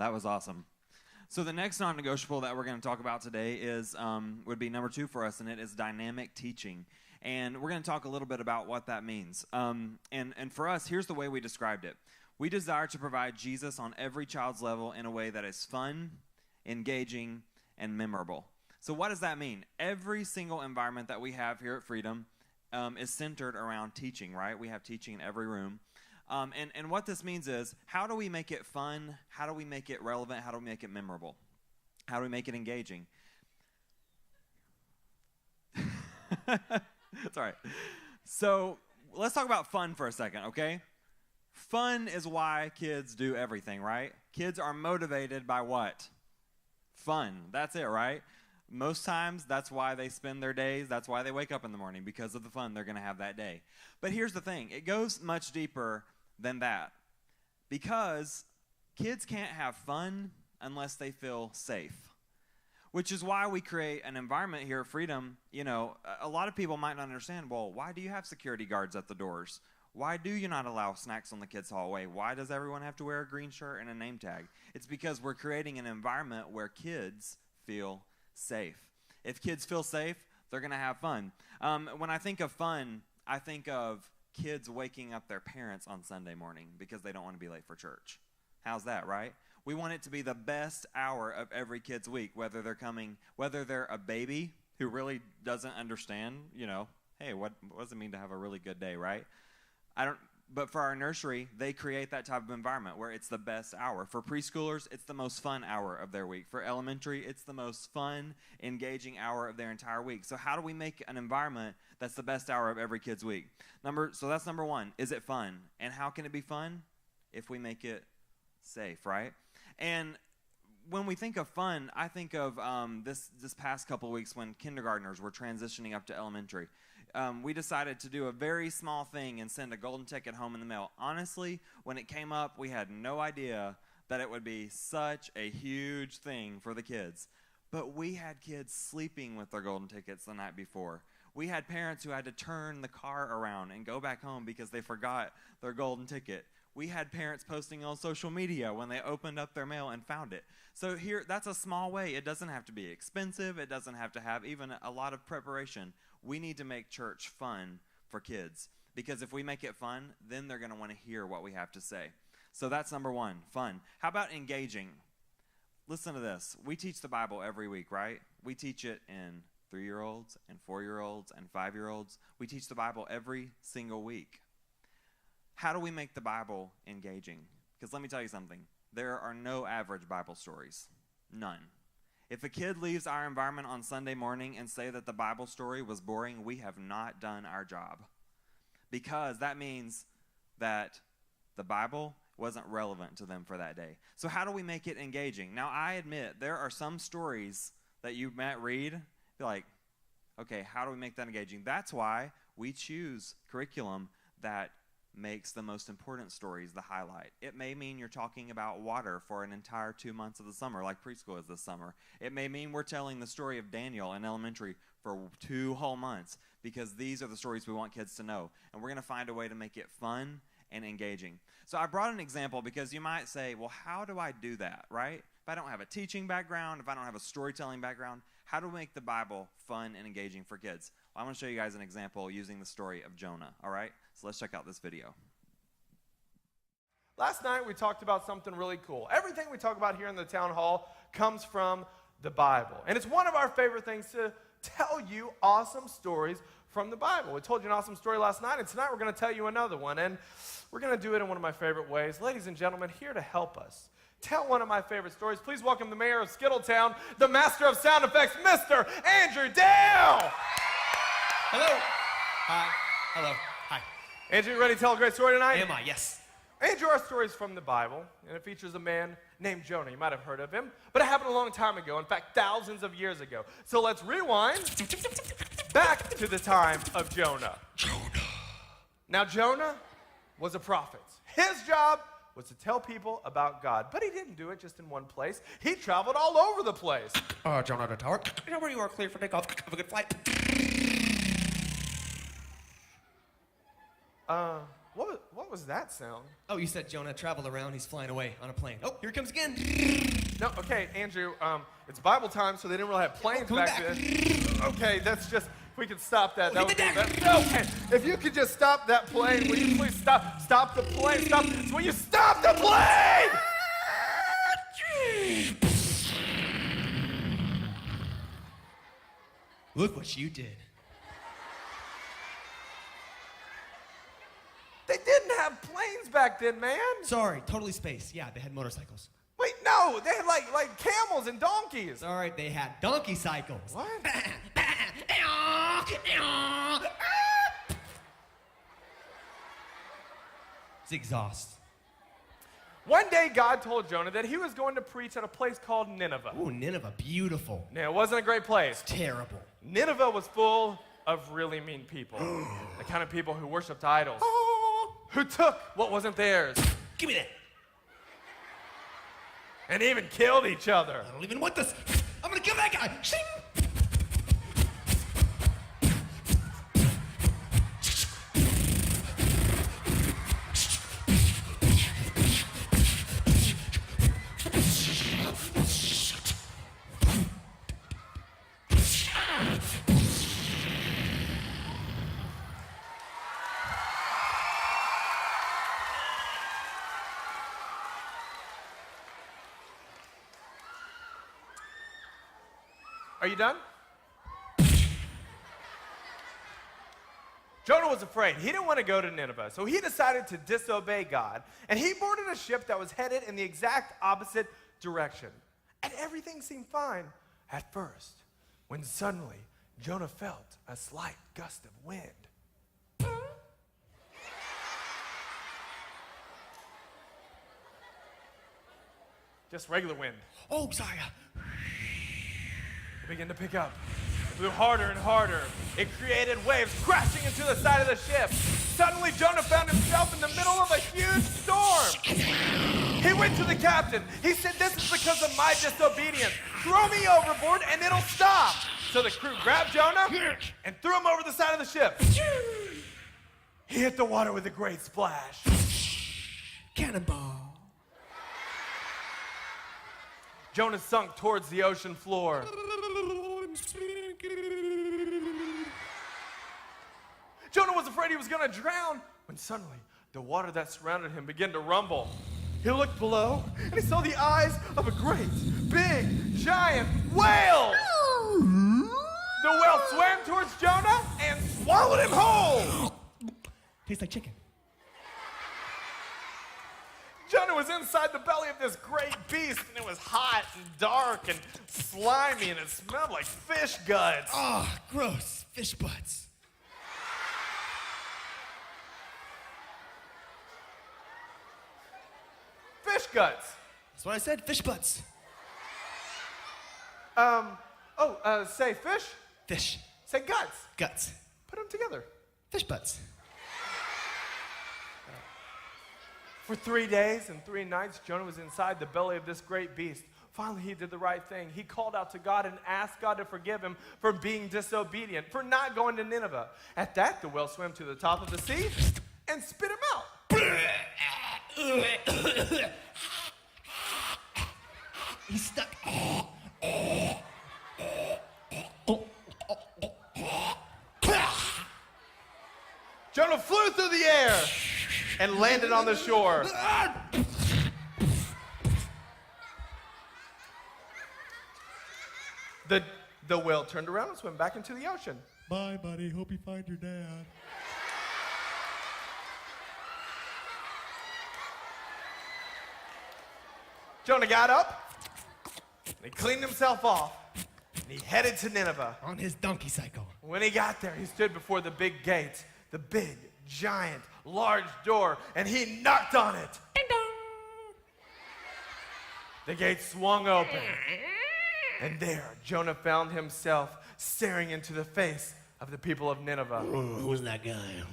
That was awesome. So the next non-negotiable that we're going to talk about today is would be number 2 for us, and it is dynamic teaching. And we're going to talk a little bit about what that means. And for us, here's the way we described it. We desire to provide Jesus on every child's level in a way that is fun, engaging, and memorable. So what does that mean? Every single environment that we have here at Freedom is centered around teaching, right? We have teaching in every room. And what this means is, how do we make it fun? How do we make it relevant? How do we make it memorable? How do we make it engaging? It's all right. So let's talk about fun for a second, okay? Fun is why kids do everything, right? Kids are motivated by what? Fun. That's it, right? Most times, that's why they spend their days. That's why they wake up in the morning, because of the fun they're going to have that day. But here's the thing. It goes much deeper than that, because kids can't have fun unless they feel safe, which is why we create an environment here at Freedom. You know, a lot of people might not understand, well, why do you have security guards at the doors? Why do you not allow snacks on the kids' hallway? Why does everyone have to wear a green shirt and a name tag? It's because we're creating an environment where kids feel safe. If kids feel safe, they're going to have fun. When I think of fun, I think of kids waking up their parents on Sunday morning because they don't want to be late for church. How's that, right? We want it to be the best hour of every kid's week, whether they're a baby who really doesn't understand, you know, hey, what does it mean to have a really good day, right? But for our nursery, they create that type of environment where it's the best hour. For preschoolers, it's the most fun hour of their week. For elementary, it's the most fun, engaging hour of their entire week. So how do we make an environment that's the best hour of every kid's week? So that's number 1. Is it fun? And how can it be fun? If we make it safe, right? And when we think of fun, I think of this past couple of weeks when kindergartners were transitioning up to elementary. We decided to do a very small thing and send a golden ticket home in the mail. Honestly, when it came up, we had no idea that it would be such a huge thing for the kids. But we had kids sleeping with their golden tickets the night before. We had parents who had to turn the car around and go back home because they forgot their golden ticket. We had parents posting on social media when they opened up their mail and found it. So here, that's a small way. It doesn't have to be expensive. It doesn't have to have even a lot of preparation. We need to make church fun for kids, because if we make it fun, then they're going to want to hear what we have to say. So that's number 1, fun. How about engaging? Listen to this. We teach the Bible every week, right? We teach it in 3-year-olds and 4-year-olds and 5-year-olds. We teach the Bible every single week. How do we make the Bible engaging? Because let me tell you something. There are no average Bible stories. None. If a kid leaves our environment on Sunday morning and say that the Bible story was boring, we have not done our job. Because that means that the Bible wasn't relevant to them for that day. So how do we make it engaging? Now, I admit there are some stories that you might read, be like, okay, how do we make that engaging? That's why we choose curriculum that makes the most important stories the highlight. It may mean you're talking about water for an entire 2 months of the summer, like preschool is this summer. It may mean we're telling the story of Daniel in elementary for 2 whole months, because these are the stories we want kids to know. And we're going to find a way to make it fun and engaging. So I brought an example because you might say, well, how do I do that, right? If I don't have a teaching background, if I don't have a storytelling background, how do we make the Bible fun and engaging for kids? Well, I'm going to show you guys an example using the story of Jonah, all right? So let's check out this video. Last night we talked about something really cool. Everything we talk about here in the town hall comes from the Bible. And it's one of our favorite things to tell you awesome stories from the Bible. We told you an awesome story last night, and tonight we're going to tell you another one. And we're going to do it in one of my favorite ways. Ladies and gentlemen, here to help us tell one of my favorite stories, please welcome the mayor of Skittletown, the master of sound effects, Mr. Andrew Dale. Hello. Hi. Hello. Hi. Andrew, you ready to tell a great story tonight? Am I? Yes. Andrew, our story is from the Bible, and it features a man named Jonah. You might have heard of him, but it happened a long time ago, in fact, thousands of years ago. So let's rewind back to the time of Jonah. Now, Jonah was a prophet. His job was to tell people about God, but he didn't do it just in one place. He traveled all over the place. Jonah the tower. You know where you are, clear for takeoff. Have a good flight. What was that sound? Oh, you said Jonah traveled around. He's flying away on a plane. Oh, here he comes again. No, okay, Andrew, it's Bible time, so they didn't really have planes coming back back. then. Okay, that's just, if we could stop that. Oh, That hit would the be deck. okay, if you could just stop that plane, will you please stop the plane, stop, will you stop the plane? Look what you did. They didn't have planes back then, man. Sorry, totally space. Yeah, they had motorcycles. Wait, no, they had like camels and donkeys. Sorry, they had donkey cycles. What? It's exhaust. One day, God told Jonah that he was going to preach at a place called Nineveh. Ooh, Nineveh, beautiful. Now, it wasn't a great place. Terrible. Nineveh was full of really mean people. The kind of people who worshiped idols. Who took what wasn't theirs. Give me that. And even killed each other. I don't even want this. I'm gonna kill that guy. Shing! Are you done? Jonah was afraid. He didn't want to go to Nineveh, so he decided to disobey God, and he boarded a ship that was headed in the exact opposite direction. And everything seemed fine at first, when suddenly Jonah felt a slight gust of wind. Just regular wind. Oh, sorry. It began to pick up. It blew harder and harder. It created waves crashing into the side of the ship. Suddenly, Jonah found himself in the middle of a huge storm. He went to the captain. He said, "This is because of my disobedience. Throw me overboard and it'll stop." So the crew grabbed Jonah and threw him over the side of the ship. He hit the water with a great splash. Cannonball. Jonah sunk towards the ocean floor. Jonah was afraid he was going to drown when suddenly the water that surrounded him began to rumble. He looked below and he saw the eyes of a great, big, giant whale. The whale swam towards Jonah and swallowed him whole. Tastes like chicken. Jonah was inside the belly of this great beast, and it was hot and dark and slimy, and it smelled like fish guts. Oh, gross. Fish butts. Fish guts. That's what I said. Fish butts. Say fish, Fish. say guts. Guts. Put them together. Fish butts. For 3 days and 3 nights, Jonah was inside the belly of this great beast. Finally, he did the right thing. He called out to God and asked God to forgive him for being disobedient, for not going to Nineveh. At that, the whale swam to the top of the sea and spit him out. He's stuck. Jonah flew through the air and landed on the shore. The whale turned around and swam back into the ocean. Bye, buddy. Hope you find your dad. Jonah got up, and he cleaned himself off, and he headed to Nineveh. On his donkey cycle. When he got there, he stood before the big gate, the big, giant, large door, and he knocked on it. Ding dong. The gate swung open, and there Jonah found himself staring into the face of the people of Nineveh. Who's that guy?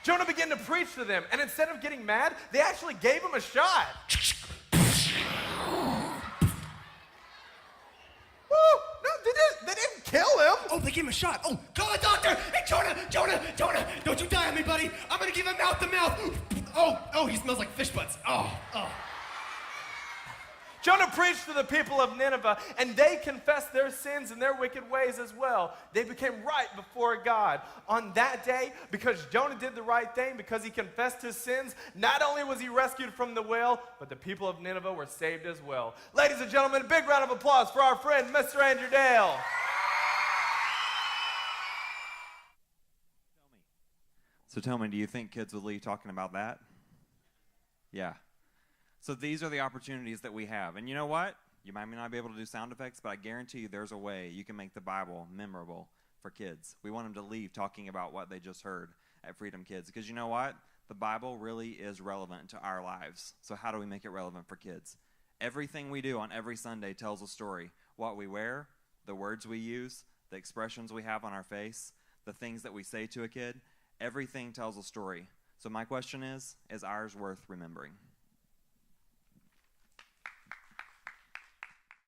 Jonah began to preach to them, and instead of getting mad, they actually gave him a shot. Woo! No, they didn't kill him. Oh, they gave him him a shot. Oh, call a doctor. Hey, Jonah, don't you die on me, buddy. I'm going to give him mouth to mouth. Oh, he smells like fish butts. Oh. Jonah preached to the people of Nineveh, and they confessed their sins and their wicked ways as well. They became right before God. On that day, because Jonah did the right thing, because he confessed his sins, not only was he rescued from the whale, but the people of Nineveh were saved as well. Ladies and gentlemen, a big round of applause for our friend, Mr. Andrew Dale. So tell me, do you think kids would leave talking about that? Yeah. So these are the opportunities that we have. And you know what? You might not be able to do sound effects, but I guarantee you there's a way you can make the Bible memorable for kids. We want them to leave talking about what they just heard at Freedom Kids. Because you know what? The Bible really is relevant to our lives. So how do we make it relevant for kids? Everything we do on every Sunday tells a story. What we wear, the words we use, the expressions we have on our face, the things that we say to a kid, everything tells a story. So my question is ours worth remembering?